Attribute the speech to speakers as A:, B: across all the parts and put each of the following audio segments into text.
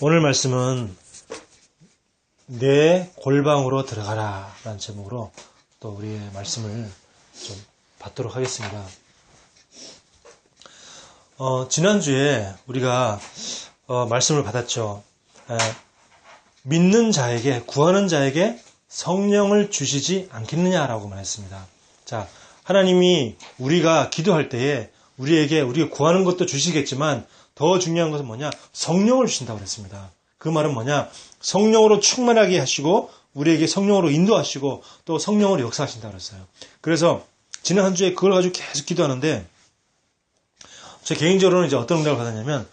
A: 오늘 말씀은 내 골방으로 들어가라 라는 제목으로 또 우리의 말씀을 좀 받도록 하겠습니다. 지난주에 우리가 말씀을 받았죠. 믿는 자에게, 구하는 자에게 성령을 주시지 않겠느냐라고 말했습니다. 자, 하나님이 우리가 기도할 때에 우리가 구하는 것도 주시겠지만 더 중요한 것은 뭐냐? 성령을 주신다고 그랬습니다. 그 말은 뭐냐? 성령으로 충만하게 하시고 우리에게 성령으로 인도하시고 또 성령으로 역사하신다고 그랬어요. 그래서 지난 한 주에 그걸 가지고 계속 기도하는데 제 개인적으로는 이제 어떤 응답을 받았냐면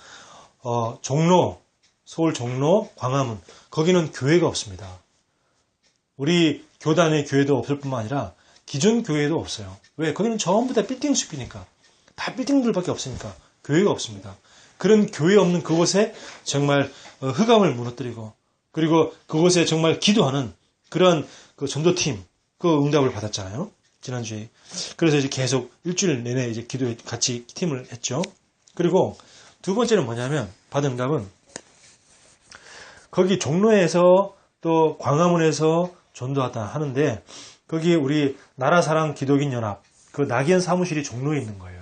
A: 서울 종로, 광화문 거기는 교회가 없습니다. 우리 교단의 교회도 없을 뿐만 아니라 기존 교회도 없어요. 왜? 거기는 전부 다 빌딩 숲이니까 다 빌딩들밖에 없으니까 교회가 없습니다. 그런 교회 없는 그곳에 정말 흑암을 무너뜨리고 그리고 그곳에 정말 기도하는 그런 그 전도팀 그 응답을 받았잖아요. 지난주에. 그래서 이제 계속 일주일 내내 이제 기도에 같이 팀을 했죠. 그리고 두 번째는 뭐냐면 받은 응답은 거기 종로에서 또 광화문에서 전도하다 하는데 거기 우리 나라사랑 기독인 연합 그 낙연 사무실이 종로에 있는 거예요.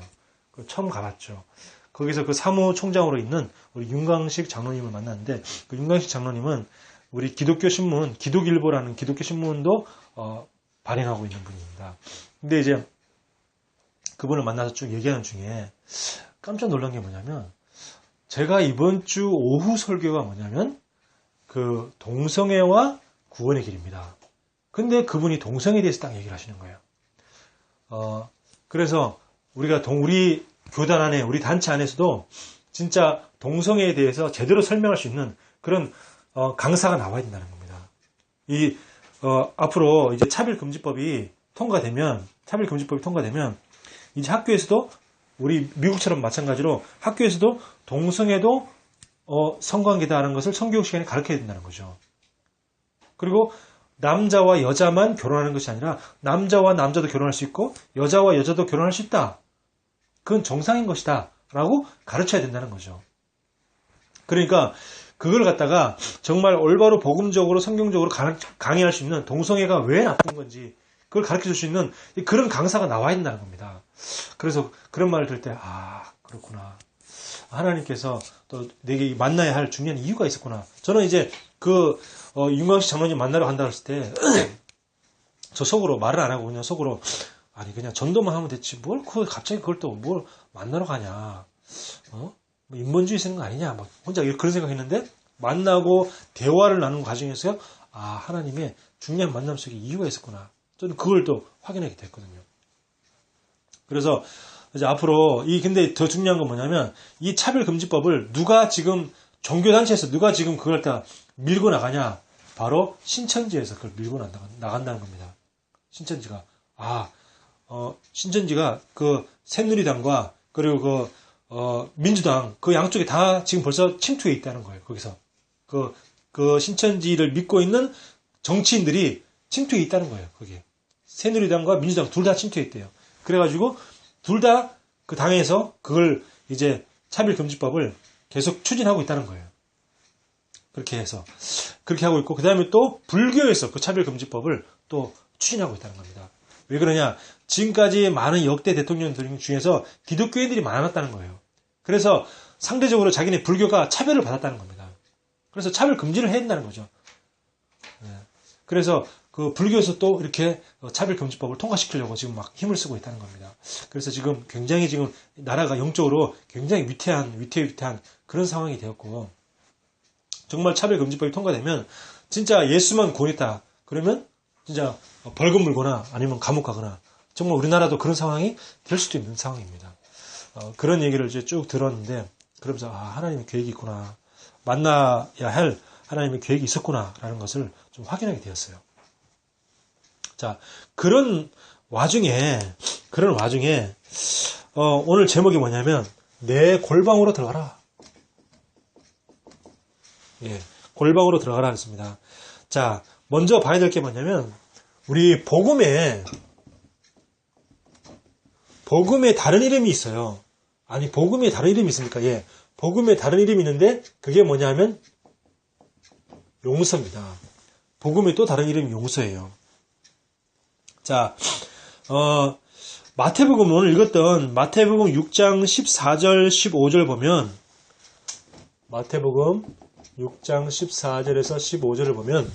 A: 처음 가봤죠. 거기서 그 사무총장으로 있는 우리 윤광식 장로님을 만났는데 그 윤광식 장로님은 우리 기독교 신문 기독일보라는 기독교 신문도 발행하고 있는 분입니다. 근데 이제 그분을 만나서 쭉 얘기하는 중에 깜짝 놀란 게 뭐냐면 제가 이번 주 오후 설교가 뭐냐면 그 동성애와 구원의 길입니다. 근데 그분이 동성애에 대해서 딱 얘기를 하시는 거예요. 그래서 우리 교단 안에, 우리 단체 안에서도 진짜 동성애에 대해서 제대로 설명할 수 있는 그런 강사가 나와야 된다는 겁니다. 앞으로 이제 차별금지법이 통과되면 이제 학교에서도 우리 미국처럼 마찬가지로 학교에서도 동성애도 성관계다라는 것을 성교육 시간에 가르쳐야 된다는 거죠. 그리고 남자와 여자만 결혼하는 것이 아니라 남자와 남자도 결혼할 수 있고 여자와 여자도 결혼할 수 있다. 그건 정상인 것이다 라고 가르쳐야 된다는 거죠. 그러니까 그걸 갖다가 정말 올바로 복음적으로 성경적으로 강의할 수 있는 동성애가 왜 나쁜 건지 그걸 가르쳐줄 수 있는 그런 강사가 나와야 된다는 겁니다. 그래서 그런 말을 들을 때 그렇구나. 하나님께서 또 내게 만나야 할 중요한 이유가 있었구나. 저는 이제 윤광식 장로님 만나러 간다고 했을 때 저 속으로 말을 안 하고 그냥 속으로 아니 그냥 전도만 하면 됐지 갑자기 그걸 또 뭘 만나러 가냐 뭐 인본주의 생각 아니냐 혼자 그런 생각했는데 만나고 대화를 나누는 과정에서 하나님의 중요한 만남 속에 이유가 있었구나. 저는 그걸 또 확인하게 됐거든요. 그래서 이제 앞으로 근데 더 중요한 건 뭐냐면 이 차별금지법을 누가 지금 종교단체에서 누가 지금 그걸 다 밀고 나가냐? 바로 신천지에서 그걸 밀고 나간다는 겁니다. 신천지가 신천지가 그 새누리당과 그리고 민주당 그 양쪽에 다 지금 벌써 침투해 있다는 거예요. 거기서 그 신천지를 믿고 있는 정치인들이 침투해 있다는 거예요. 거기에 새누리당과 민주당 둘 다 침투해 있대요. 그래가지고 둘 다 그 당에서 그걸 이제 차별금지법을 계속 추진하고 있다는 거예요. 그렇게 해서 그렇게 하고 있고 그 다음에 또 불교에서 그 차별금지법을 또 추진하고 있다는 겁니다. 왜 그러냐? 지금까지 많은 역대 대통령들 중에서 기독교인들이 많았다는 거예요. 그래서 상대적으로 자기네 불교가 차별을 받았다는 겁니다. 그래서 차별 금지를 해야 된다는 거죠. 그래서 그 불교에서 또 이렇게 차별금지법을 통과시키려고 지금 막 힘을 쓰고 있다는 겁니다. 그래서 지금 굉장히 지금 나라가 영적으로 굉장히 위태위태한 그런 상황이 되었고 정말 차별금지법이 통과되면 진짜 예수만 구원했다. 그러면 진짜 벌금 물거나 아니면 감옥 가거나 정말 우리나라도 그런 상황이 될 수도 있는 상황입니다. 그런 얘기를 이제 쭉 들었는데 그러면서 하나님의 계획이 있구나. 만나야 할 하나님의 계획이 있었구나라는 것을 좀 확인하게 되었어요. 자, 그런 와중에 오늘 제목이 뭐냐면 내 골방으로 들어가라. 골방으로 들어가라 했습니다. 자, 먼저 봐야 될 게 뭐냐면 우리 복음에 다른 이름이 있어요. 아니 복음에 다른 이름이 있습니까? 복음에 다른 이름이 있는데 그게 뭐냐면 용서입니다. 복음의 또 다른 이름이 용서예요. 자, 마태복음 오늘 읽었던 마태복음 6장 14절 15절 보면 마태복음 6장 14절에서 15절을 보면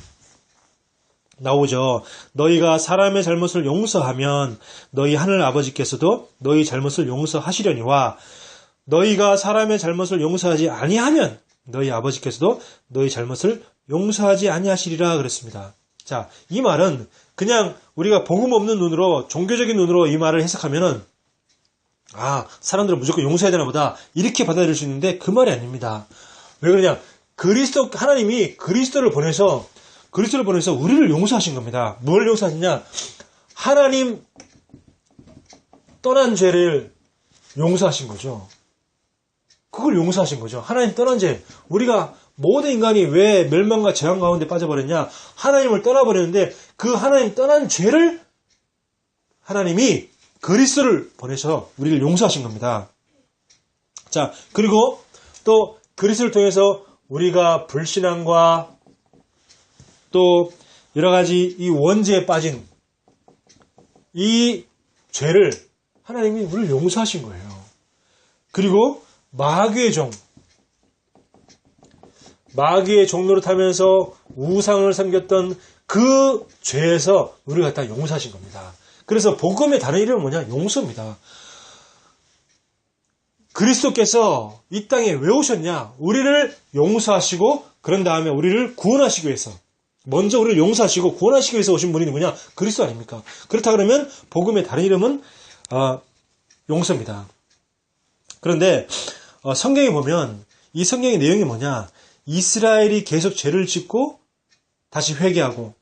A: 나오죠. 너희가 사람의 잘못을 용서하면 너희 하늘 아버지께서도 너희 잘못을 용서하시려니와 너희가 사람의 잘못을 용서하지 아니하면 너희 아버지께서도 너희 잘못을 용서하지 아니하시리라 그랬습니다. 자, 이 말은 그냥 우리가 복음 없는 눈으로 종교적인 눈으로 이 말을 해석하면은 사람들은 무조건 용서해야 되나 보다 이렇게 받아들일 수 있는데 그 말이 아닙니다. 왜 그러냐? 하나님이 그리스도를 보내서 우리를 용서하신 겁니다. 뭘 용서하셨냐? 하나님 떠난 죄를 용서하신 거죠. 그걸 용서하신 거죠. 하나님 떠난 죄. 우리가 모든 인간이 왜 멸망과 재앙 가운데 빠져버렸냐? 하나님을 떠나버렸는데 그 하나님 떠난 죄를 하나님이 그리스도를 보내서 우리를 용서하신 겁니다. 자, 그리고 또 그리스도를 통해서 우리가 불신앙과 또 여러 가지 이 원죄에 빠진 이 죄를 하나님이 우리를 용서하신 거예요. 그리고 마귀의 종로를 타면서 우상을 섬겼던 그 죄에서 우리를 갖다 용서하신 겁니다. 그래서 복음의 다른 이름은 뭐냐? 용서입니다. 그리스도께서 이 땅에 왜 오셨냐? 우리를 용서하시고 그런 다음에 우리를 구원하시기 위해서 먼저 우리를 용서하시고 구원하시기 위해서 오신 분이 누구냐? 그리스도 아닙니까? 그렇다 그러면 복음의 다른 이름은 용서입니다. 그런데 성경에 보면 이 성경의 내용이 뭐냐? 이스라엘이 계속 죄를 짓고 다시 회개하고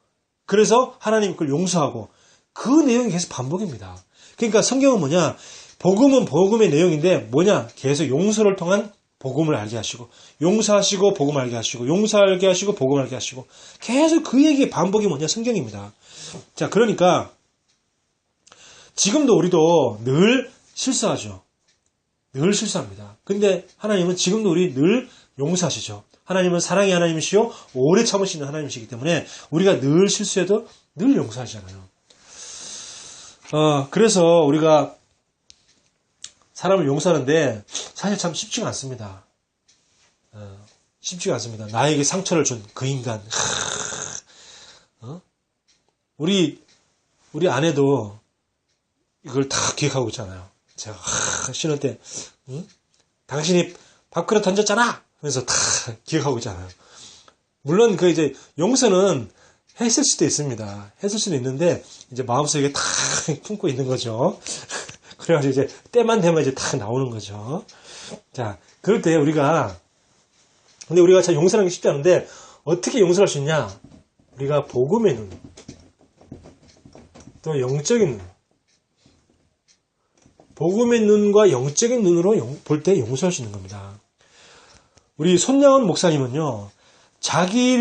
A: 그래서 하나님 그걸 용서하고 그 내용이 계속 반복입니다. 그러니까 성경은 뭐냐? 복음은 복음의 내용인데 뭐냐? 계속 용서를 통한 복음을 알게 하시고 용서하시고 복음을 알게 하시고 용서하게 하시고 복음을 알게 하시고 계속 그 얘기의 반복이 뭐냐? 성경입니다. 자, 그러니까 지금도 우리도 늘 실수하죠. 늘 실수합니다. 근데 하나님은 지금도 우리 늘 용서하시죠. 하나님은 사랑의 하나님이시요 오래 참으시는 하나님이시기 때문에 우리가 늘 실수해도 늘 용서하시잖아요. 그래서 우리가 사람을 용서하는데 사실 참 쉽지가 않습니다. 쉽지가 않습니다. 나에게 상처를 준 그 인간. 우리 아내도 이걸 다 기억하고 있잖아요. 제가 신혼 때 당신이 밥그릇 던졌잖아. 그래서 다 기억하고 있잖아요. 물론 그 이제 용서는 했을 수도 있습니다. 했을 수도 있는데 이제 마음속에 다 품고 있는 거죠. 그래가지고 이제 때만 되면 이제 다 나오는 거죠. 자, 그럴 때 근데 우리가 참 용서하는 게 쉽지 않은데 어떻게 용서할 수 있냐? 우리가 복음의 눈, 또 영적인 눈, 복음의 눈과 영적인 눈으로 볼 때 용서할 수 있는 겁니다. 우리 손양원 목사님은요, 자기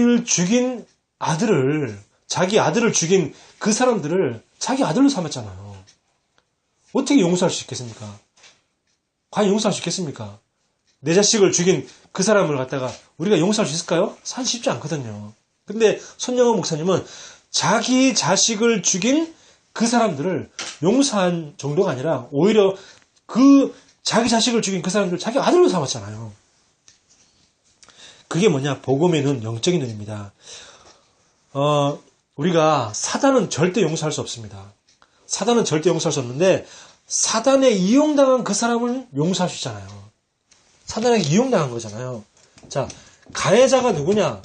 A: 아들을 죽인 그 사람들을 자기 아들로 삼았잖아요. 어떻게 용서할 수 있겠습니까? 과연 용서할 수 있겠습니까? 내 자식을 죽인 그 사람을 갖다가 우리가 용서할 수 있을까요? 사실 쉽지 않거든요. 근데 손양원 목사님은 자기 자식을 죽인 그 사람들을 용서한 정도가 아니라 오히려 그 자기 자식을 죽인 그 사람들을 자기 아들로 삼았잖아요. 그게 뭐냐? 복음의 눈, 영적인 눈입니다. 우리가 사단은 절대 용서할 수 없습니다. 사단은 절대 용서할 수 없는데 사단에 이용당한 그 사람을 용서할 수 있잖아요. 사단에게 이용당한 거잖아요. 자, 가해자가 누구냐?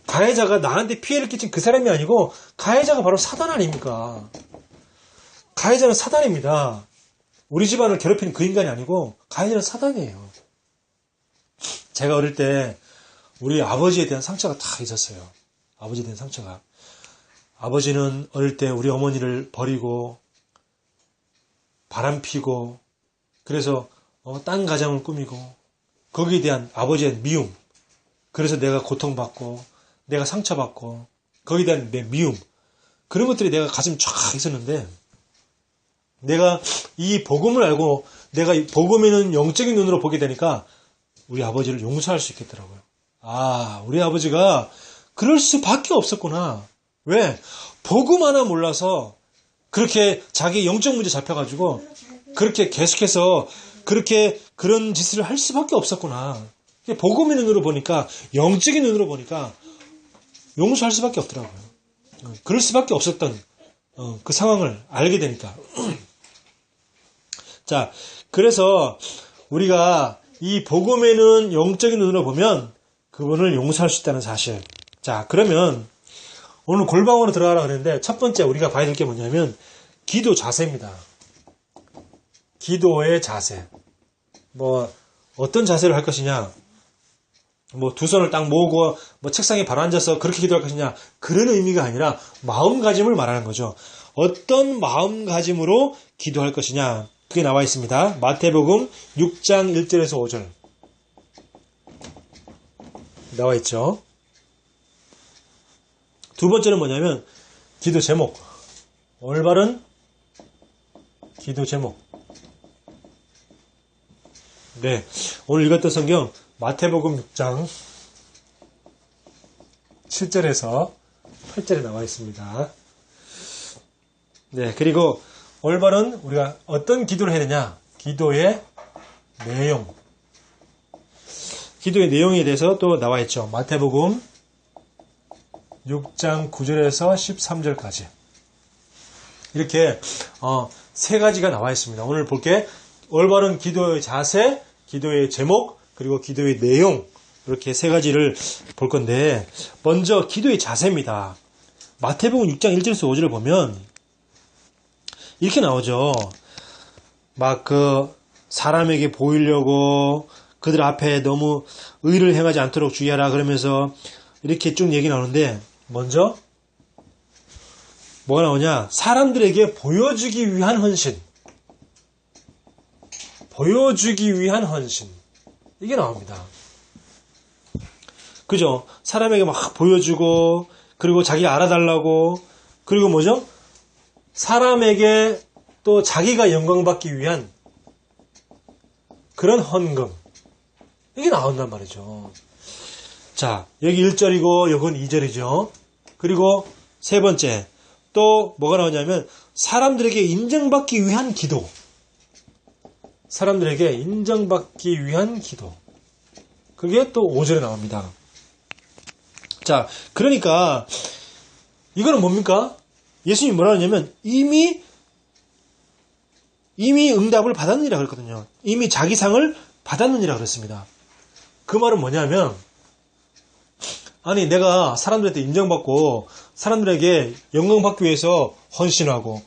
A: 가해자가 나한테 피해를 끼친 그 사람이 아니고 가해자가 바로 사단 아닙니까? 가해자는 사단입니다. 우리 집안을 괴롭히는 그 인간이 아니고 가해자는 사단이에요. 제가 어릴 때 우리 아버지에 대한 상처가 다 있었어요. 아버지에 대한 상처가. 아버지는 어릴 때 우리 어머니를 버리고 바람피고 그래서 딴 가정을 꾸미고 거기에 대한 아버지의 미움, 그래서 내가 고통받고 내가 상처받고 거기에 대한 내 미움, 그런 것들이 내가 가슴이 쫙 있었는데 내가 이 복음을 알고 내가 이 복음에는 영적인 눈으로 보게 되니까 우리 아버지를 용서할 수 있겠더라고요. 아, 우리 아버지가 그럴 수밖에 없었구나. 왜? 복음 하나 몰라서 그렇게 자기 영적 문제 잡혀가지고 그렇게 계속해서 그렇게 그런 짓을 할 수밖에 없었구나. 복음의 눈으로 보니까, 영적인 눈으로 보니까 용서할 수밖에 없더라고요. 그럴 수밖에 없었던 그 상황을 알게 되니까. 자, 그래서 우리가 이 복음의 눈, 영적인 눈으로 보면 그분을 용서할 수 있다는 사실. 자, 그러면 오늘 골방으로 들어가라 그랬는데 첫 번째 우리가 봐야 될 게 뭐냐면 기도 자세입니다. 기도의 자세. 뭐 어떤 자세를 할 것이냐, 뭐 두 손을 딱 모으고 뭐 책상에 바로 앉아서 그렇게 기도할 것이냐, 그런 의미가 아니라 마음가짐을 말하는 거죠. 어떤 마음가짐으로 기도할 것이냐, 그게 나와 있습니다. 마태복음 6장 1절에서 5절 나와 있죠. 두 번째는 뭐냐면 기도 제목, 올바른 기도 제목. 네, 오늘 읽었던 성경 마태복음 6장 7절에서 8절에 나와 있습니다. 네, 그리고 올바른 우리가 어떤 기도를 해야 되냐, 기도의 내용, 기도의 내용에 대해서 또 나와 있죠. 마태복음 6장 9절에서 13절까지 이렇게 세 가지가 나와 있습니다. 오늘 볼게 올바른 기도의 자세, 기도의 제목, 그리고 기도의 내용, 이렇게 세 가지를 볼 건데, 먼저 기도의 자세입니다. 마태복음 6장 1절에서 5절을 보면 이렇게 나오죠. 막 사람에게 보이려고 그들 앞에 너무 의를 행하지 않도록 주의하라 그러면서 이렇게 쭉 얘기 나오는데, 먼저 뭐가 나오냐, 사람들에게 보여주기 위한 헌신, 보여주기 위한 헌신, 이게 나옵니다. 그죠? 사람에게 막 보여주고, 그리고 자기가 알아달라고, 그리고 뭐죠? 사람에게 또 자기가 영광받기 위한 그런 헌금, 이게 나온단 말이죠. 자, 여기 1절이고 여긴 2절이죠. 그리고 세 번째, 또 뭐가 나오냐면 사람들에게 인정받기 위한 기도, 사람들에게 인정받기 위한 기도, 그게 또 5절에 나옵니다. 자, 그러니까 이거는 뭡니까? 예수님이 뭐라 하냐면 이미 응답을 받았느니라 그랬거든요. 이미 자기 상을 받았느니라 그랬습니다. 그 말은 뭐냐면, 아니 내가 사람들한테 인정받고 사람들에게 영광받기 위해서 헌신하고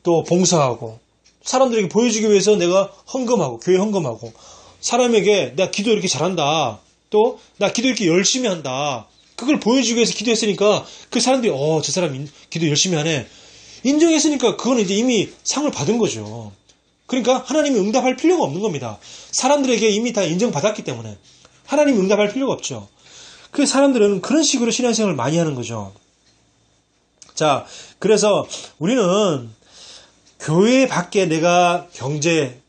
A: 또 봉사하고 사람들에게 보여주기 위해서 내가 헌금하고 교회 헌금하고 사람에게 내가 기도 이렇게 잘한다, 또 나 기도 이렇게 열심히 한다, 그걸 보여주기 위해서 기도했으니까 그 사람들이 저 사람 기도 열심히 하네 인정했으니까 그거는 이제 이미 상을 받은 거죠. 그러니까 하나님이 응답할 필요가 없는 겁니다. 사람들에게 이미 다 인정받았기 때문에 하나님이 응답할 필요가 없죠. 그 사람들은 그런 식으로 신앙생활을 많이 하는 거죠. 자, 그래서 우리는 교회 밖에 내가 경제,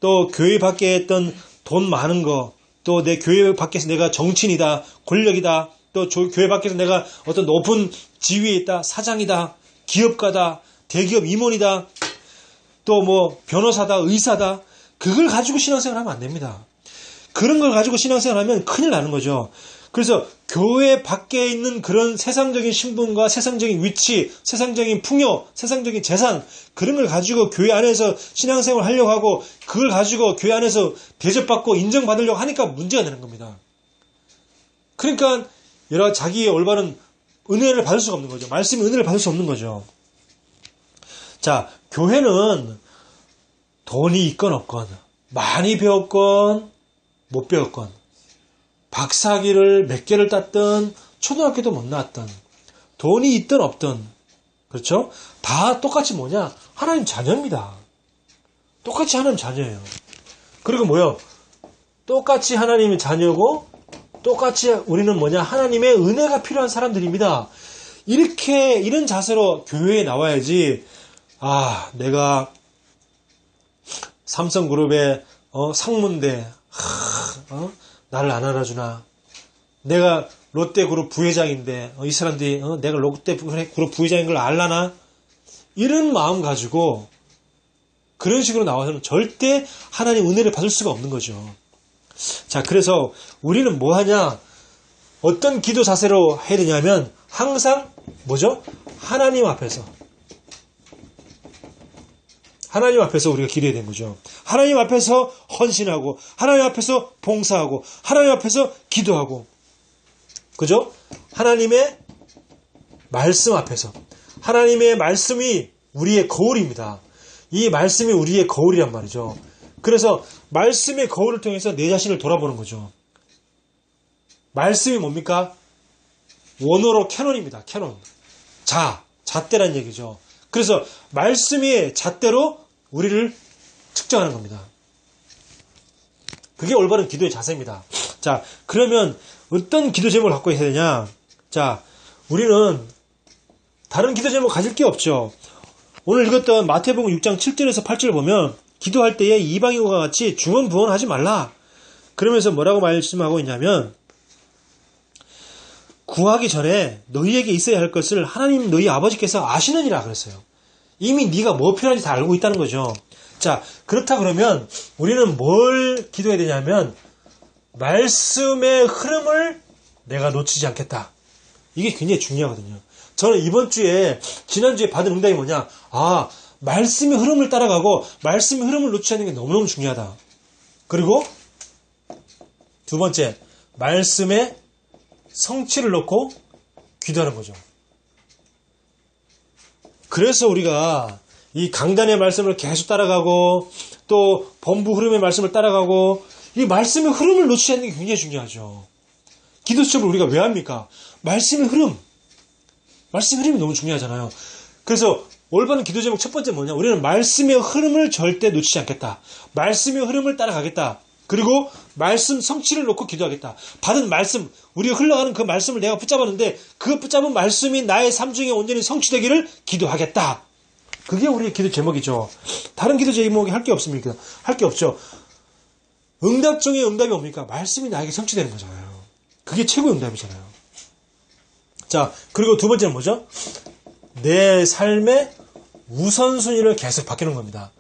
A: 또 교회 밖에 했던 돈 많은 거, 또 내 교회 밖에서 내가 정치인이다, 권력이다, 또 교회 밖에서 내가 어떤 높은 지위에 있다, 사장이다, 기업가다, 대기업 임원이다, 또 뭐 변호사다, 의사다, 그걸 가지고 신앙생활 하면 안 됩니다. 그런 걸 가지고 신앙생활 하면 큰일 나는 거죠. 그래서 교회 밖에 있는 그런 세상적인 신분과 세상적인 위치, 세상적인 풍요, 세상적인 재산, 그런 걸 가지고 교회 안에서 신앙생활을 하려고 하고 그걸 가지고 교회 안에서 대접받고 인정받으려고 하니까 문제가 되는 겁니다. 그러니까 여러 자기의 올바른 은혜를 받을 수가 없는 거죠. 말씀의 은혜를 받을 수 없는 거죠. 자, 교회는 돈이 있건 없건, 많이 배웠건 못 배웠건, 박사학위를 몇 개를 땄든 초등학교도 못 나왔든, 돈이 있든 없든, 그렇죠? 다 똑같이 뭐냐? 하나님 자녀입니다. 똑같이 하나님 자녀예요. 그리고 뭐요? 똑같이 하나님의 자녀고 똑같이 우리는 뭐냐? 하나님의 은혜가 필요한 사람들입니다. 이런 자세로 교회에 나와야지, 내가 삼성그룹의 상무인데, 나를 안 알아주나? 내가 롯데그룹 부회장인데 이 사람들이 내가 롯데그룹 부회장인 걸 알라나? 이런 마음 가지고 그런 식으로 나와서는 절대 하나님 은혜를 받을 수가 없는 거죠. 자, 그래서 우리는 뭐 하냐? 어떤 기도 자세로 해야 되냐면 항상 뭐죠? 하나님 앞에서 우리가 기도해야 되는 거죠. 하나님 앞에서 헌신하고 하나님 앞에서 봉사하고 하나님 앞에서 기도하고 그죠? 하나님의 말씀 앞에서 하나님의 말씀이 우리의 거울입니다. 이 말씀이 우리의 거울이란 말이죠. 그래서 말씀의 거울을 통해서 내 자신을 돌아보는 거죠. 말씀이 뭡니까? 원어로 캐논입니다. 캐논. 잣대란 얘기죠. 그래서 말씀이 잣대로 우리를 측정하는 겁니다. 그게 올바른 기도의 자세입니다. 자, 그러면 어떤 기도 제목을 갖고 있어야 되냐? 자, 우리는 다른 기도 제목 가질 게 없죠. 오늘 읽었던 마태복음 6장 7절에서 8절을 보면 기도할 때에 이방인과 같이 중언부언하지 말라. 그러면서 뭐라고 말씀하고 있냐면 구하기 전에 너희에게 있어야 할 것을 하나님 너희 아버지께서 아시느니라 그랬어요. 이미 네가 뭐 필요한지 다 알고 있다는 거죠. 자, 그렇다 그러면 우리는 뭘 기도해야 되냐면 말씀의 흐름을 내가 놓치지 않겠다. 이게 굉장히 중요하거든요. 저는 지난주에 받은 응답이 뭐냐? 말씀의 흐름을 따라가고 말씀의 흐름을 놓치지 않는 게 너무너무 중요하다. 그리고 두 번째, 말씀의 성취를 놓고 기도하는 거죠. 그래서 우리가 이 강단의 말씀을 계속 따라가고 또 본부 흐름의 말씀을 따라가고 이 말씀의 흐름을 놓치지 않는 게 굉장히 중요하죠. 기도 수첩을 우리가 왜 합니까? 말씀의 흐름이 너무 중요하잖아요. 그래서 올바른 기도 제목 첫 번째 뭐냐? 우리는 말씀의 흐름을 절대 놓치지 않겠다. 말씀의 흐름을 따라가겠다. 그리고 말씀 성취를 놓고 기도하겠다. 받은 말씀, 우리가 흘러가는 그 말씀을 내가 붙잡았는데 그 붙잡은 말씀이 나의 삶 중에 온전히 성취되기를 기도하겠다. 그게 우리의 기도 제목이죠. 다른 기도 제목이 할 게 없습니까? 할 게 없죠. 응답 중에 응답이 뭡니까? 말씀이 나에게 성취되는 거잖아요. 그게 최고의 응답이잖아요. 자, 그리고 두 번째는 뭐죠? 내 삶의 우선순위를 계속 바뀌는 겁니다.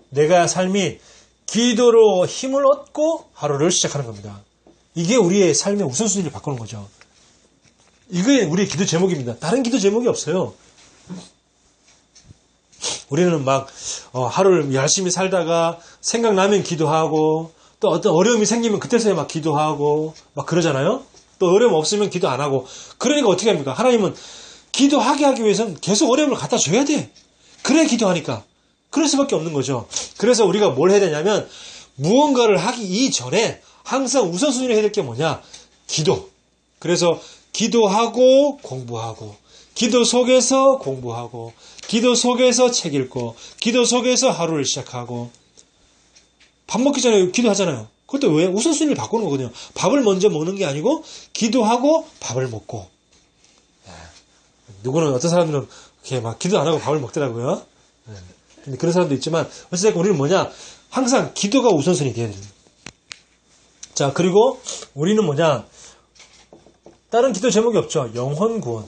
A: 내가 삶이 기도로 힘을 얻고 하루를 시작하는 겁니다. 이게 우리의 삶의 우선순위를 바꾸는 거죠. 이게 우리의 기도 제목입니다. 다른 기도 제목이 없어요. 우리는 막 하루를 열심히 살다가 생각나면 기도하고 또 어떤 어려움이 생기면 그때서야 막 기도하고 막 그러잖아요. 또 어려움 없으면 기도 안 하고. 그러니까 어떻게 합니까? 하나님은 기도하게 하기 위해서는 계속 어려움을 갖다 줘야 돼. 그래야 기도하니까. 그럴 수밖에 없는 거죠. 그래서 우리가 뭘 해야 되냐면 무언가를 하기 이전에 항상 우선순위로 해야 될 게 뭐냐? 기도. 그래서 기도하고 공부하고 기도 속에서 공부하고 기도 속에서 책 읽고 기도 속에서 하루를 시작하고 밥 먹기 전에 기도하잖아요. 그것도 왜? 우선순위를 바꾸는 거거든요. 밥을 먼저 먹는 게 아니고 기도하고 밥을 먹고. 누구는 어떤 사람들은 이렇게 막 기도 안 하고 밥을 먹더라고요. 근데 그런 사람도 있지만 어쨌든 우리는 뭐냐? 항상 기도가 우선순위 돼야 됩니다. 자, 그리고 우리는 뭐냐? 다른 기도 제목이 없죠. 영혼 구원.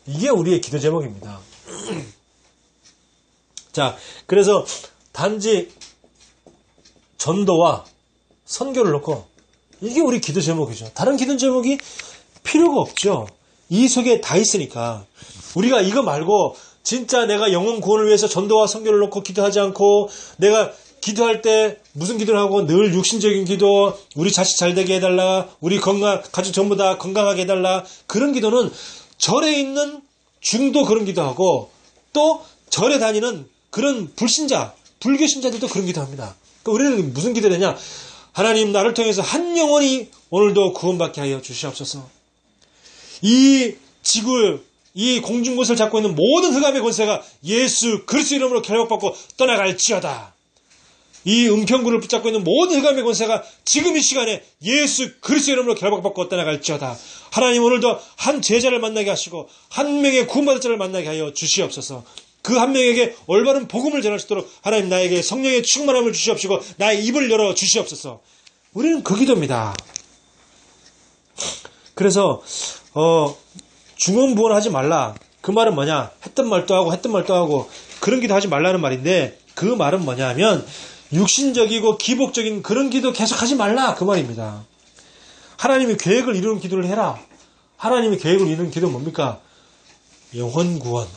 A: 이게 우리의 기도 제목입니다. 자, 그래서 단지 전도와 선교를 놓고 이게 우리 기도 제목이죠. 다른 기도 제목이 필요가 없죠. 이 속에 다 있으니까. 우리가 이거 말고 진짜 내가 영혼 구원을 위해서 전도와 선교를 놓고 기도하지 않고 내가 기도할 때 무슨 기도를 하고 늘 육신적인 기도, 우리 자식 잘 되게 해달라, 우리 가족 전부 다 건강하게 해달라. 그런 기도는 절에 있는 중도 그런 기도하고 또 절에 다니는 그런 불신자, 불교 신자들도 그런 기도합니다. 그러니까 우리는 무슨 기도를 하냐? 하나님 나를 통해서 한 영혼이 오늘도 구원받게 하여 주시옵소서. 이 지구, 이 공중곳을 잡고 있는 모든 흑암의 권세가 예수 그리스도 이름으로 결박받고 떠나갈지어다. 이 은평구를 붙잡고 있는 모든 흑암의 권세가 지금 이 시간에 예수 그리스도 이름으로 결박받고 떠나갈지어다. 하나님 오늘도 한 제자를 만나게 하시고 한 명의 구원받을 자를 만나게 하여 주시옵소서. 그 한 명에게 올바른 복음을 전할 수 있도록 하나님 나에게 성령의 충만함을 주시옵시고 나의 입을 열어 주시옵소서. 우리는 그 기도입니다. 그래서 중언부언 하지 말라. 그 말은 뭐냐? 했던 말도 하고 그런 기도 하지 말라는 말인데, 그 말은 뭐냐 하면 육신적이고 기복적인 그런 기도 계속 하지 말라, 그 말입니다. 하나님이 계획을 이루는 기도를 해라. 하나님이 계획을 이루는 기도는 뭡니까? 영혼 구원,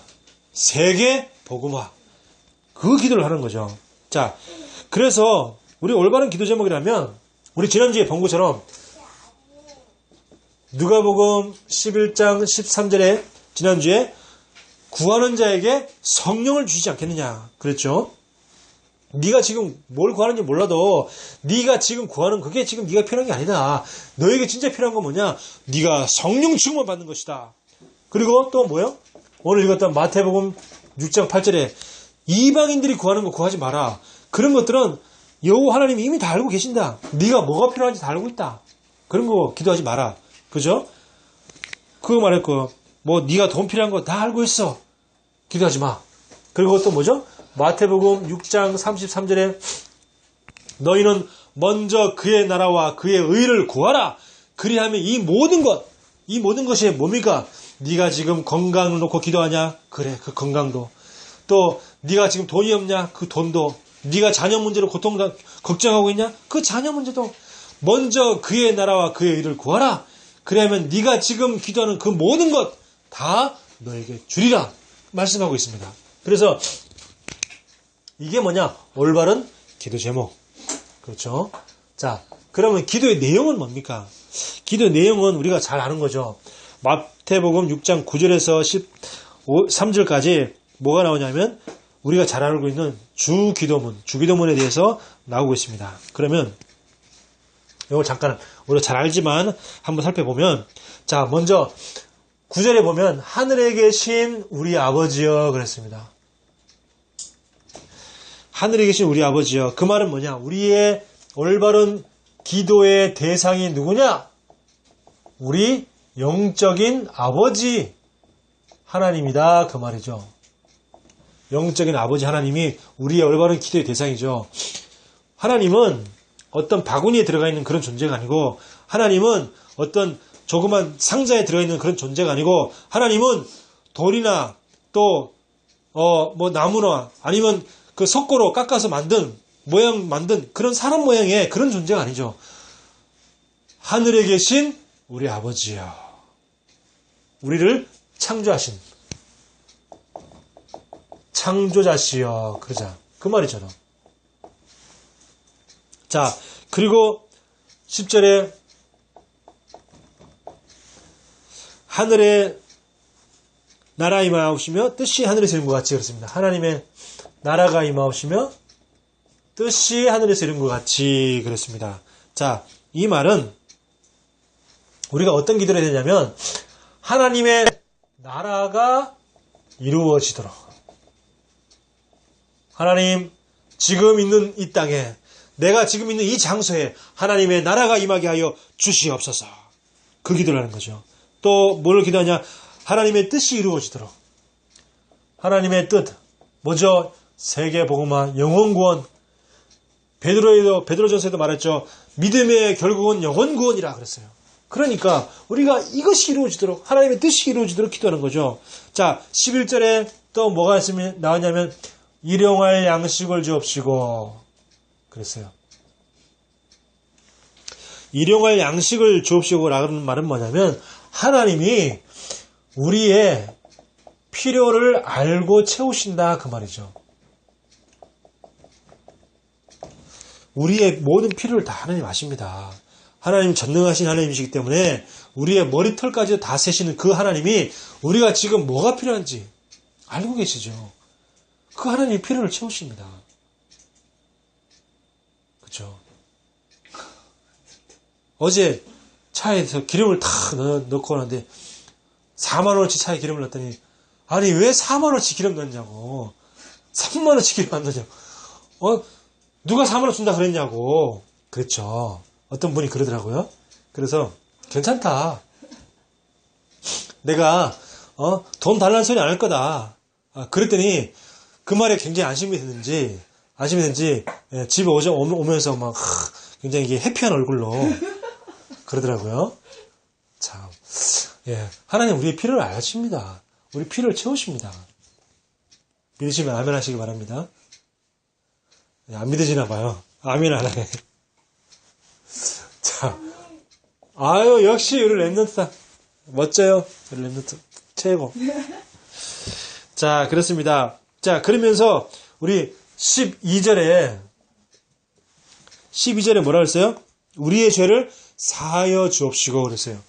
A: 세계 복음화, 그 기도를 하는 거죠. 자, 그래서 우리 올바른 기도 제목이라면 우리 지난주에 본 것처럼 누가복음 11장 13절에 지난주에 구하는 자에게 성령을 주시지 않겠느냐 그랬죠. 네가 지금 뭘 구하는지 몰라도 네가 지금 구하는 그게 지금 네가 필요한 게 아니다. 너에게 진짜 필요한 건 뭐냐? 네가 성령 충만 받는 것이다. 그리고 또 뭐요? 오늘 읽었던 마태복음 6장 8절에 이방인들이 구하는 거 구하지 마라. 그런 것들은 여호와 하나님이 이미 다 알고 계신다. 네가 뭐가 필요한지 다 알고 있다. 그런 거 기도하지 마라. 그죠? 그거 말했고, 뭐 네가 돈 필요한 거 다 알고 있어. 기도하지 마. 그리고 또 뭐죠? 마태복음 6장 33절에 너희는 먼저 그의 나라와 그의 의를 구하라. 그리하면 이 모든 것이 뭡니까? 네가 지금 건강을 놓고 기도하냐? 그래, 그 건강도. 또 네가 지금 돈이 없냐? 그 돈도. 네가 자녀 문제로 걱정하고 있냐? 그 자녀 문제도. 먼저 그의 나라와 그의 의를 구하라. 그러면 네가 지금 기도하는 그 모든 것 다 너에게 주리라 말씀하고 있습니다. 그래서 이게 뭐냐? 올바른 기도 제목. 그렇죠? 자, 그러면 기도의 내용은 뭡니까? 기도의 내용은 우리가 잘 아는 거죠. 마태복음 6장 9절에서 13절까지 뭐가 나오냐면 우리가 잘 알고 있는 주기도문에 대해서 나오고 있습니다. 그러면 이걸 잠깐 우리가 잘 알지만 한번 살펴보면, 자, 먼저 9절에 보면 하늘에 계신 우리 아버지여 그랬습니다. 하늘에 계신 우리 아버지여. 그 말은 뭐냐? 우리의 올바른 기도의 대상이 누구냐? 우리 영적인 아버지 하나님이다, 그 말이죠. 영적인 아버지 하나님이 우리의 올바른 기도의 대상이죠. 하나님은 어떤 바구니에 들어가 있는 그런 존재가 아니고, 하나님은 어떤 조그만 상자에 들어있는 그런 존재가 아니고, 하나님은 돌이나 또 뭐 나무나 아니면 그 석고로 깎아서 만든 그런 사람 모양의 그런 존재가 아니죠. 하늘에 계신 우리 아버지여, 우리를 창조하신 창조자시여, 그러자 그 말이잖아. 자, 그리고 10절에 하늘에 나라 임하옵시며 뜻이 하늘에서 이룬 것 같이 그렇습니다. 하나님의 나라가 임하옵시며 뜻이 하늘에서 이룬 것 같이 그렇습니다. 자, 이 말은 우리가 어떤 기도를 해야 되냐면 하나님의 나라가 이루어지도록, 하나님 지금 있는 이 땅에, 내가 지금 있는 이 장소에 하나님의 나라가 임하게 하여 주시옵소서. 그 기도를 하는 거죠. 또 뭘 기도하냐? 하나님의 뜻이 이루어지도록. 하나님의 뜻 뭐죠? 세계 복음화, 영혼 구원. 베드로전서에도 말했죠. 믿음의 결국은 영혼 구원이라 그랬어요. 그러니까 우리가 이것이 이루어지도록, 하나님의 뜻이 이루어지도록 기도하는 거죠. 자, 11절에 또 뭐가 나오냐면 일용할 양식을 주옵시고 그랬어요. 일용할 양식을 주옵시고 라는 말은 뭐냐면 하나님이 우리의 필요를 알고 채우신다, 그 말이죠. 우리의 모든 필요를 다 하나님 아십니다. 하나님 전능하신 하나님이시기 때문에 우리의 머리털까지 다 세시는 그 하나님이 우리가 지금 뭐가 필요한지 알고 계시죠. 그 하나님이 필요를 채우십니다. 그렇죠? 어제 차에서 기름을 다 넣고 오는데 4만원어치 차에 기름을 넣었더니, 아니 왜 4만원어치 기름 넣냐고, 3만원어치 기름 안 넣냐고, 누가 4만원 준다 그랬냐고. 그랬죠. 어떤 분이 그러더라고요. 그래서 괜찮다, 내가 돈 달라는 소리 안 할 거다. 그랬더니 그 말에 굉장히 안심이 됐는지 집에 오면서 막 굉장히 해피한 얼굴로 그러더라고요. 참, 예, 하나님 우리의 필요를 아십니다. 우리 필요를 채우십니다. 믿으시면 아멘 하시기 바랍니다. 안 믿으시나 봐요. 아멘 안 하네. 자, 아유, 역시 우리 랩런트다. 멋져요. 우리 랩런트. 최고. 자, 그렇습니다. 자, 그러면서 우리 12절에 뭐라 그랬어요? 우리의 죄를 사하여 주옵시고 그랬어요.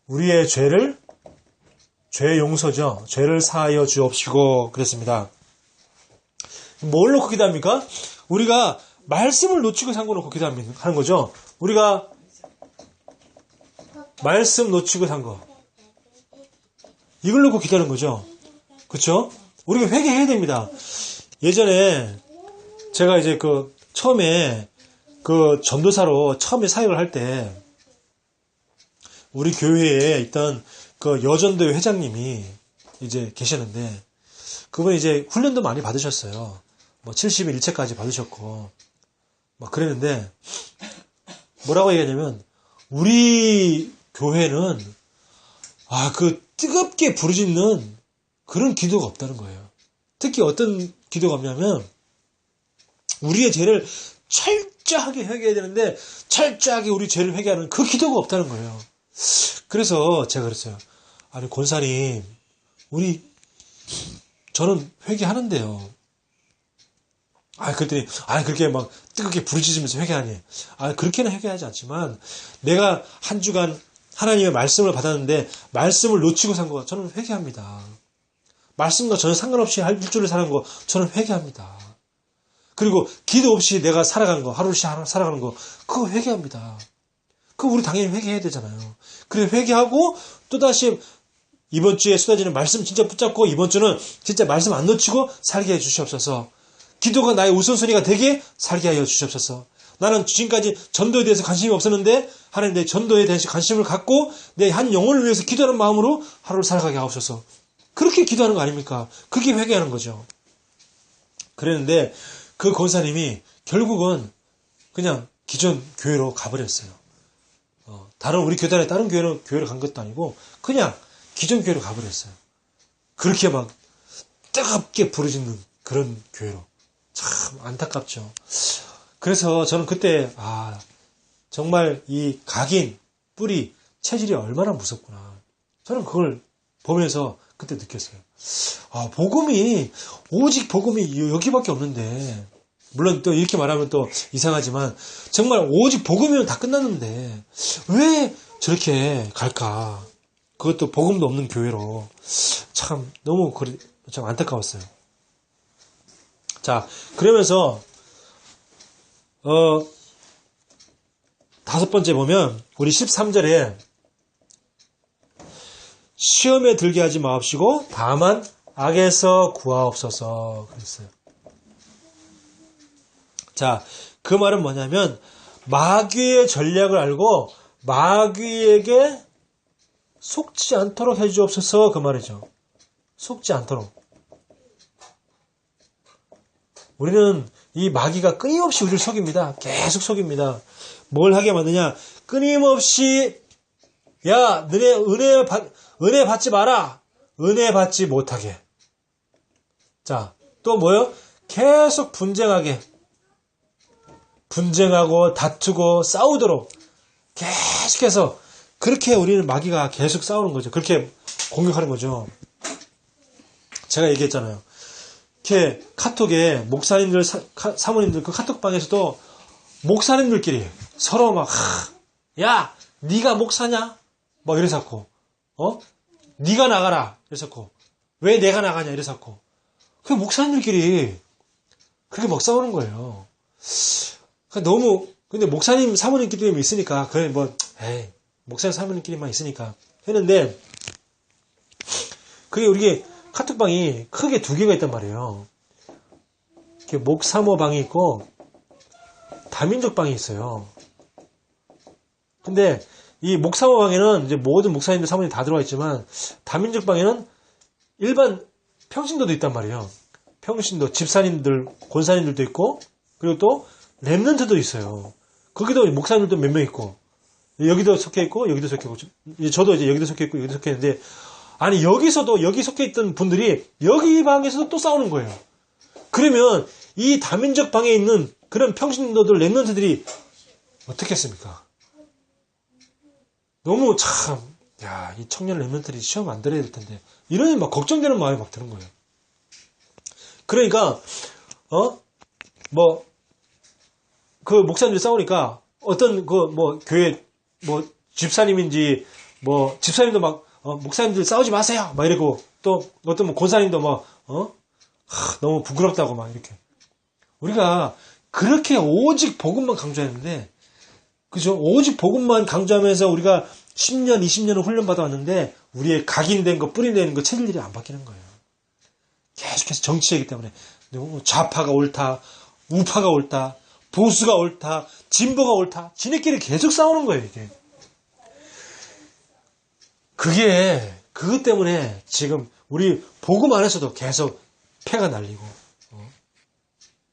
A: 우리의 죄 용서죠. 죄를 사하여 주옵시고 그랬습니다. 뭘 놓고 기도합니까? 우리가 말씀을 놓치고 산 거 놓고 기도하는 거죠. 우리가 말씀 놓치고 산 거. 이걸 놓고 기도하는 거죠. 그쵸? 우리가 회개해야 됩니다. 예전에 제가 이제 처음에 전도사로 처음에 사역을 할 때 우리 교회에 있던 여전도회 회장님이 이제 계셨는데 그분이 이제 훈련도 많이 받으셨어요. 뭐 71체까지 받으셨고 막 그랬는데 뭐라고 얘기하냐면 우리 교회는 뜨겁게 부르짖는 그런 기도가 없다는 거예요. 특히 어떤 기도가 없냐면 우리의 죄를 철저하게 회개해야 되는데 철저하게 우리 죄를 회개하는 그 기도가 없다는 거예요. 그래서 제가 그랬어요. 아니 권사님 저는 회개하는데요. 그랬더니 그렇게 막 뜨겁게 부르짖으면서 회개하니 그렇게는 회개하지 않지만 내가 한 주간 하나님의 말씀을 받았는데 말씀을 놓치고 산 거 저는 회개합니다. 말씀과 전혀 상관없이 할 줄을 사는 거 저는 회개합니다. 그리고 기도 없이 내가 살아간 거 하루씩 살아가는 거 그거 회개합니다. 그거 우리 당연히 회개해야 되잖아요. 그래 회개하고 또다시 이번 주에 쏟아지는 말씀 진짜 붙잡고 이번 주는 진짜 말씀 안 놓치고 살게 해 주시옵소서. 기도가 나의 우선순위가 되게 살게 하여 주시옵소서. 나는 지금까지 전도에 대해서 관심이 없었는데 하나님 내 전도에 대해서 관심을 갖고 내 한 영혼을 위해서 기도하는 마음으로 하루를 살아가게 하옵소서. 그렇게 기도하는 거 아닙니까? 그게 회개하는 거죠. 그랬는데 그 권사님이 결국은 그냥 기존 교회로 가버렸어요. 다른 우리 교단에 다른 교회로 간 것도 아니고 그냥 기존 교회로 가버렸어요. 그렇게 막 뜨겁게 부르짖는 그런 교회로. 참 안타깝죠. 그래서 저는 그때 정말 이 각인, 뿌리, 체질이 얼마나 무섭구나. 저는 그걸 보면서 그때 느꼈어요. 오직 복음이 여기밖에 없는데 물론 또 이렇게 말하면 또 이상하지만 정말 오직 복음이면 다 끝났는데 왜 저렇게 갈까? 그것도 복음도 없는 교회로. 참 너무 참 안타까웠어요. 자, 그러면서 다섯 번째 보면 우리 13절에 시험에 들게 하지 마옵시고 다만 악에서 구하옵소서 그랬어요. 자, 그 말은 뭐냐면 마귀의 전략을 알고 마귀에게 속지 않도록 해주옵소서 그 말이죠. 속지 않도록. 우리는 이 마귀가 끊임없이 우리를 속입니다. 계속 속입니다. 뭘 하게 만드냐? 끊임없이 야, 너네 은혜 받지 마라. 은혜 받지 못하게. 자, 또 뭐요? 계속 분쟁하고 다투고 싸우도록 계속해서 그렇게 우리는 마귀가 계속 싸우는 거죠. 그렇게 공격하는 거죠. 제가 얘기했잖아요. 이렇게 카톡에 목사님들, 사모님들 그 카톡방에서도 목사님들끼리 서로 막 야, 네가 목사냐? 막 이래서고 네가 나가라 이래서고 왜 내가 나가냐 이래서고 그 목사님들끼리 그렇게 막 싸우는 거예요. 너무 근데 목사님 사모님끼리 있으니까 그래 목사님 사모님끼리만 있으니까 했는데 그게 우리 카톡방이 크게 두 개가 있단 말이에요. 이렇게 목사모방이 있고 다민족 방이 있어요. 근데 이 목사모방에는 이제 모든 목사님들 사모님 다 들어와 있지만 다민족 방에는 일반 평신도도 있단 말이에요. 평신도 집사님들, 권사님들도 있고 그리고 또 렘넌트도 있어요. 거기도 목사님들도 몇 명 있고 여기도 속해 있고, 여기도 속해 있고, 저도 이제 여기도 속해 있고, 여기도 속해 있는데, 아니, 여기서도, 여기 속해 있던 분들이, 여기 방에서도 또 싸우는 거예요. 그러면, 이 다민족 방에 있는 그런 평신도들, 랩런트들이 어떻게 했습니까? 너무 참, 야, 이 청년 랩런트들이 시험 안 들어야 될 텐데, 이러니 막 걱정되는 마음이 막 드는 거예요. 그러니까, 그 목사님들이 싸우니까, 어떤 교회, 집사님인지, 집사님도 막, 목사님들 싸우지 마세요! 막 이러고, 또, 어떤 권사님도 너무 부끄럽다고 막 이렇게. 우리가 그렇게 오직 복음만 강조했는데, 그죠? 오직 복음만 강조하면서 우리가 10년, 20년을 훈련받아 왔는데, 우리의 각인된 거, 뿌리내는 거, 체질들이 안 바뀌는 거예요. 계속해서 정치이기 때문에, 좌파가 옳다, 우파가 옳다, 보수가 옳다, 진보가 옳다, 지네끼리 계속 싸우는 거예요, 이게. 그것 때문에 지금 우리 복음 안에서도 계속 패가 날리고,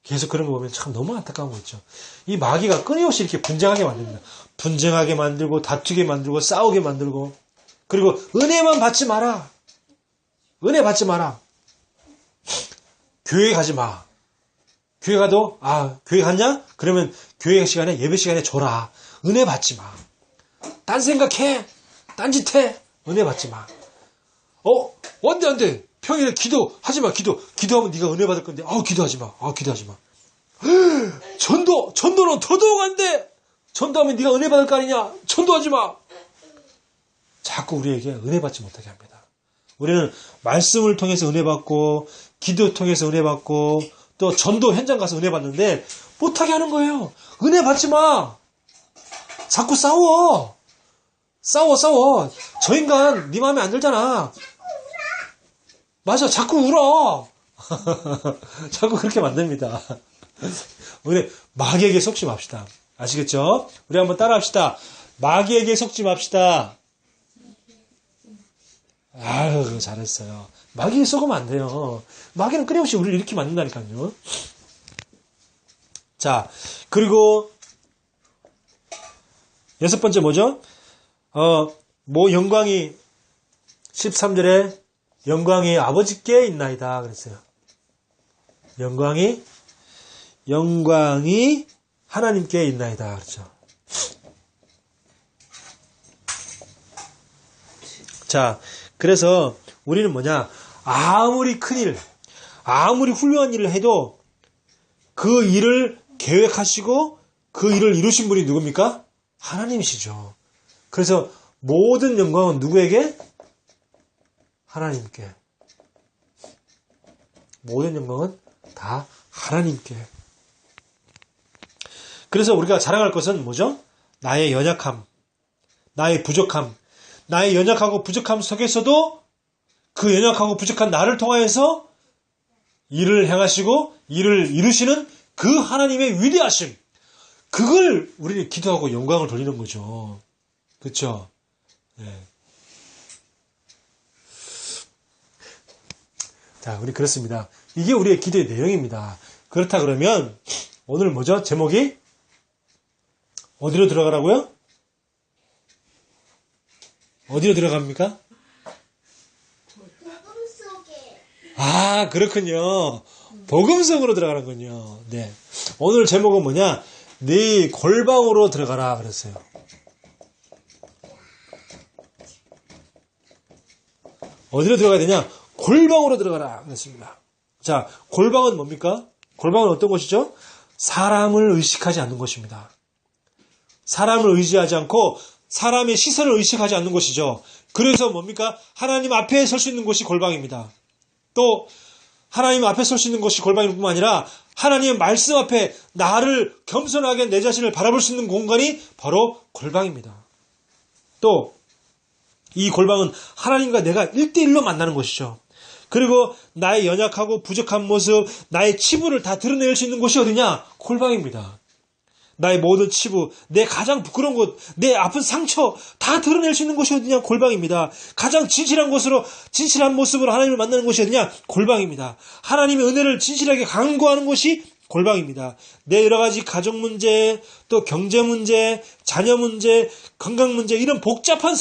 A: 계속 그런 거 보면 참 너무 안타까운 거 있죠. 이 마귀가 끊임없이 이렇게 분쟁하게 만듭니다. 분쟁하게 만들고, 다투게 만들고, 싸우게 만들고, 그리고 은혜만 받지 마라. 은혜 받지 마라. 교회 가지 마. 교회 가도, 교회 갔냐? 그러면 교회 시간에, 예배 시간에 줘라. 은혜 받지 마. 딴 생각해. 딴짓 해. 은혜 받지 마. 안 돼. 평일에 기도하지 마. 기도하면 네가 은혜 받을 건데, 기도하지 마. 기도하지 마. 전도는 더더욱 안 돼. 전도하면 네가 은혜 받을 거 아니냐. 전도하지 마. 자꾸 우리에게 은혜 받지 못하게 합니다. 우리는 말씀을 통해서 은혜 받고, 기도 통해서 은혜 받고, 또 전도 현장 가서 은혜 받는데 못하게 하는 거예요. 은혜 받지 마. 자꾸 싸워. 저 인간 네 마음에 안 들잖아. 맞아. 자꾸 울어. 자꾸 그렇게 만듭니다. 우리 마귀에게 속지 맙시다. 아시겠죠? 우리 한번 따라합시다. 마귀에게 속지 맙시다. 아유, 잘했어요. 마귀에 속으면 안 돼요. 마귀는 끊임없이 우리를 이렇게 만든다니까요. 자, 그리고 6번째 뭐죠? 영광이 13절에 영광이 아버지께 있나이다 그랬어요. 영광이 하나님께 있나이다 그렇죠. 자, 그래서 우리는 뭐냐? 아무리 큰일, 아무리 훌륭한 일을 해도 그 일을 계획하시고 그 일을 이루신 분이 누굽니까? 하나님이시죠. 그래서 모든 영광은 누구에게? 하나님께. 모든 영광은 다 하나님께. 그래서 우리가 자랑할 것은 뭐죠? 나의 연약함, 나의 부족함, 나의 연약하고 부족함 속에서도 그 연약하고 부족한 나를 통하여서 일을 행하시고 일을 이루시는 그 하나님의 위대하심, 그걸 우리는 기도하고 영광을 돌리는 거죠. 그렇죠? 네. 자, 우리 그렇습니다. 이게 우리의 기도의 내용입니다. 그렇다 그러면 오늘 뭐죠? 제목이 어디로 들어가라고요? 어디로 들어갑니까?
B: 복음 속에.
A: 그렇군요. 복음 속으로 들어가는군요. 네. 오늘 제목은 뭐냐? 네 골방으로 들어가라 그랬어요. 어디로 들어가야 되냐? 골방으로 들어가라 그랬습니다. 자, 골방은 뭡니까? 골방은 어떤 곳이죠? 사람을 의식하지 않는 곳입니다. 사람을 의지하지 않고 사람의 시선을 의식하지 않는 곳이죠. 그래서 뭡니까? 하나님 앞에 설 수 있는 곳이 골방입니다. 또 하나님 앞에 설 수 있는 곳이 골방일 뿐만 아니라 하나님의 말씀 앞에 나를 겸손하게 내 자신을 바라볼 수 있는 공간이 바로 골방입니다. 또 이 골방은 하나님과 내가 1대1로 만나는 곳이죠. 그리고 나의 연약하고 부족한 모습, 나의 치부를 다 드러낼 수 있는 곳이 어디냐? 골방입니다. 나의 모든 치부, 내 가장 부끄러운 곳, 내 아픈 상처 다 드러낼 수 있는 곳이 어디냐? 골방입니다. 가장 진실한 곳으로, 진실한 모습으로 하나님을 만나는 곳이 어디냐? 골방입니다. 하나님의 은혜를 진실하게 강구하는 곳이 골방입니다. 내 여러 가지 가족 문제, 또 경제 문제, 자녀 문제, 건강 문제, 이런 복잡한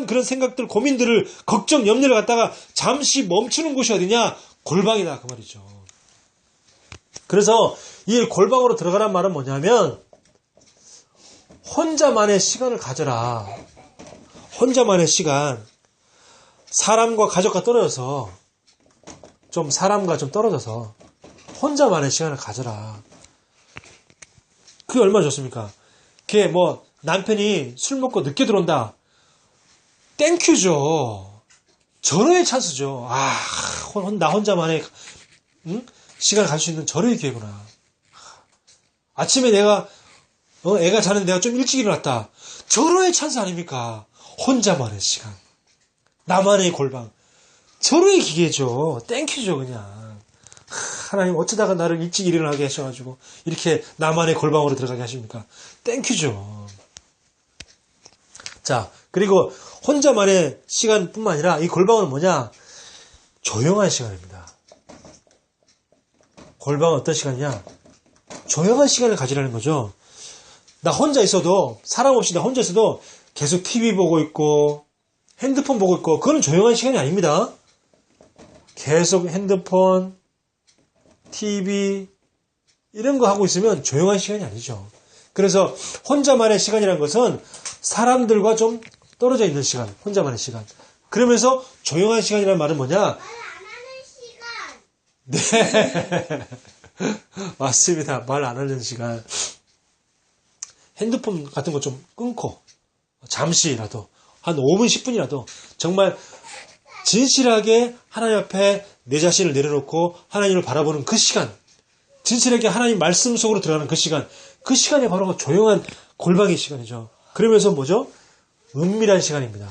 A: 그런 생각들, 고민들을, 걱정, 염려를 갖다가 잠시 멈추는 곳이 어디냐? 골방이다. 그 말이죠. 그래서 이 골방으로 들어가란 말은 뭐냐면, 혼자만의 시간을 가져라. 혼자만의 시간. 사람과 가족과 떨어져서, 사람과 좀 떨어져서, 혼자만의 시간을 가져라. 그게 얼마나 좋습니까? 그게 남편이 술 먹고 늦게 들어온다. 땡큐죠. 절호의 찬스죠. 나 혼자만의 시간을 가질 수 있는 절호의 기회구나. 아침에 애가 자는데 내가 좀 일찍 일어났다. 절호의 찬스 아닙니까? 혼자만의 시간. 나만의 골방. 절호의 기회죠. 땡큐죠, 그냥. 하나님 어쩌다가 나를 일찍 일어나게 하셔가지고 이렇게 나만의 골방으로 들어가게 하십니까? 땡큐죠. 자, 그리고 혼자만의 시간뿐만 아니라 이 골방은 뭐냐? 조용한 시간입니다. 골방은 어떤 시간이냐? 조용한 시간을 가지라는 거죠. 나 혼자 있어도, 사람 없이 나 혼자 있어도 계속 TV 보고 있고 핸드폰 보고 있고, 그건 조용한 시간이 아닙니다. 계속 핸드폰, TV 이런 거 하고 있으면 조용한 시간이 아니죠. 그래서 혼자만의 시간이라는 것은 사람들과 좀 떨어져 있는 시간, 혼자만의 시간. 그러면서 조용한 시간이라는 말은 뭐냐?
B: 말 안 하는 시간.
A: 네. 맞습니다. 말 안 하는 시간. 핸드폰 같은 거 좀 끊고 잠시라도 한 5분, 10분이라도 정말 진실하게 하나님 앞에 내 자신을 내려놓고 하나님을 바라보는 그 시간, 진실하게 하나님 말씀 속으로 들어가는 그 시간이 바로 조용한 골방의 시간이죠. 그러면서 뭐죠? 은밀한 시간입니다.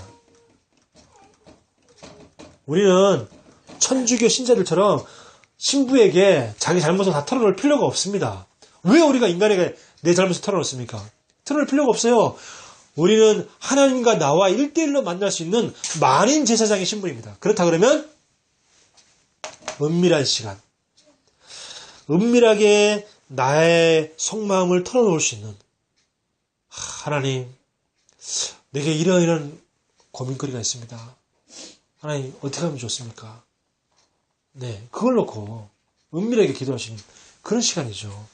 A: 우리는 천주교 신자들처럼 신부에게 자기 잘못을 다 털어놓을 필요가 없습니다. 왜 우리가 인간에게 내 잘못을 털어놓습니까? 털어놓을 필요가 없어요. 우리는 하나님과 나와 1대1로 만날 수 있는 만인 제사장의 신분입니다. 그렇다 그러면 은밀한 시간, 은밀하게 나의 속마음을 털어놓을 수 있는, 하나님, 내게 이런 고민거리가 있습니다. 하나님, 어떻게 하면 좋습니까? 네, 그걸 놓고 은밀하게 기도하시는 그런 시간이죠.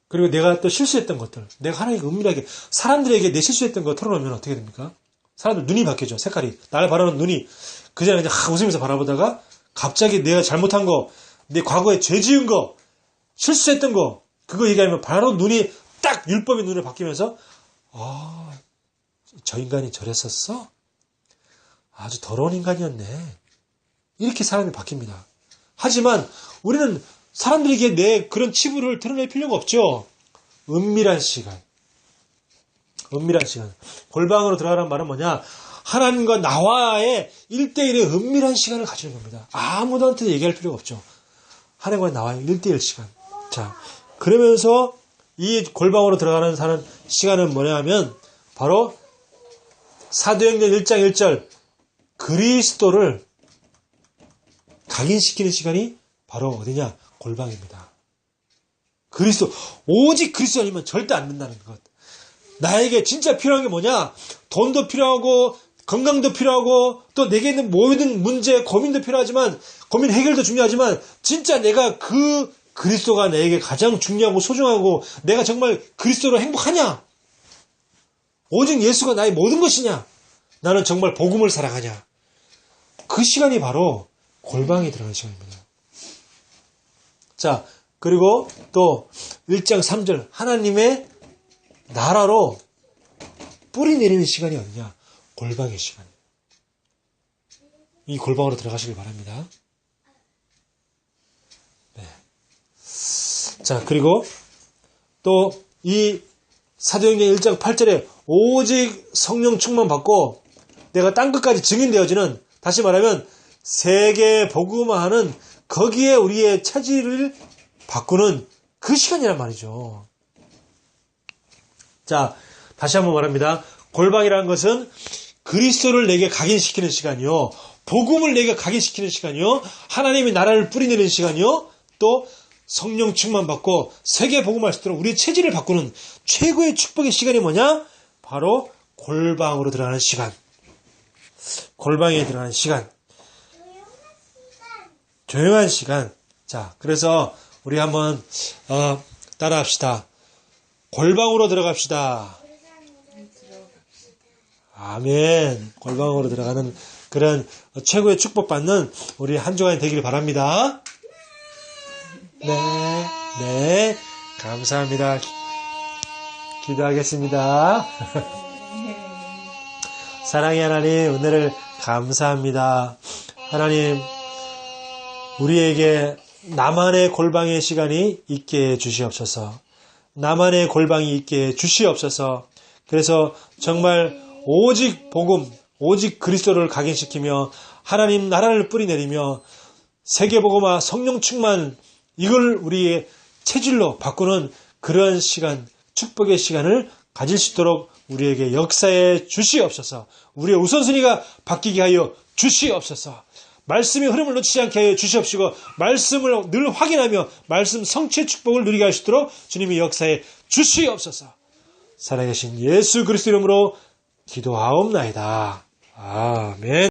A: 그리고 내가 또 실수했던 것들, 내가 하나님께 은밀하게 사람들에게 내 실수했던 거 털어놓으면 어떻게 됩니까? 사람들 눈이 바뀌죠. 색깔이. 나를 바라보는 눈이 그전에 그냥 웃으면서 바라보다가 갑자기 내가 잘못한 거, 내 과거에 죄 지은 거, 실수했던 거, 그거 얘기하면 바로 눈이 딱 율법의 눈으로 바뀌면서 저 인간이 저랬었어? 아주 더러운 인간이었네. 이렇게 사람이 바뀝니다. 하지만 우리는 사람들에게 내 그런 치부를 드러낼 필요가 없죠. 은밀한 시간. 은밀한 시간. 골방으로 들어가라는 말은 뭐냐? 하나님과 나와의 1대1의 은밀한 시간을 가지는 겁니다. 아무도한테 얘기할 필요가 없죠. 하나님과 나와의 1대1 시간. 자, 그러면서 이 골방으로 들어가는 시간은 뭐냐 하면 바로 사도행전 1장 1절 그리스도를 각인시키는 시간이 바로 어디냐? 골방입니다. 그리스도, 오직 그리스도 아니면 절대 안 된다는 것. 나에게 진짜 필요한 게 뭐냐? 돈도 필요하고 건강도 필요하고 또 내게 있는 모든 문제, 고민도 필요하지만 고민 해결도 중요하지만 진짜 내가 그 그리스도가 내게 가장 중요하고 소중하고 내가 정말 그리스도로 행복하냐? 오직 예수가 나의 모든 것이냐? 나는 정말 복음을 사랑하냐? 그 시간이 바로 골방에 들어가는 시간입니다. 자, 그리고 또 1장 3절 하나님의 나라로 뿌리 내리는 시간이 어디냐? 골방의 시간. 이 골방으로 들어가시길 바랍니다. 네. 자, 그리고 또 이 사도행전 1장 8절에 오직 성령 충만 받고 내가 땅끝까지 증인되어지는, 다시 말하면 세계 복음화하는 거기에 우리의 차지를 바꾸는 그 시간이란 말이죠. 자, 다시 한번 말합니다. 골방이라는 것은 그리스도를 내게 각인시키는 시간이요, 복음을 내게 각인시키는 시간이요, 하나님의 나라를 뿌리내리는 시간이요, 또 성령 충만 받고 세계 복음할 수 있도록 우리의 체질을 바꾸는 최고의 축복의 시간이 뭐냐? 바로 골방으로 들어가는 시간. 골방에 들어가는 시간. 조용한 시간. 자, 그래서 우리 한번 따라합시다. 골방으로 들어갑시다. 아멘. 골방으로 들어가는 그런 최고의 축복받는 우리 한 주간이 되기를 바랍니다. 네, 감사합니다. 기도하겠습니다. 사랑의 하나님, 은혜를 감사합니다. 하나님, 우리에게 나만의 골방의 시간이 있게 해 주시옵소서. 나만의 골방이 있게 해 주시옵소서. 그래서 정말 오직 복음, 오직 그리스도를 각인시키며 하나님 나라를 뿌리내리며 세계복음화 성령 충만, 이걸 우리의 체질로 바꾸는 그런 시간, 축복의 시간을 가질 수 있도록 우리에게 역사해 주시옵소서. 우리의 우선순위가 바뀌게 하여 주시옵소서. 말씀의 흐름을 놓치지 않게 하여 주시옵시고 말씀을 늘 확인하며 말씀 성취의 축복을 누리게 할 수 있도록 주님이 역사해 주시옵소서. 살아계신 예수 그리스도 이름으로 기도하옵나이다. 아멘.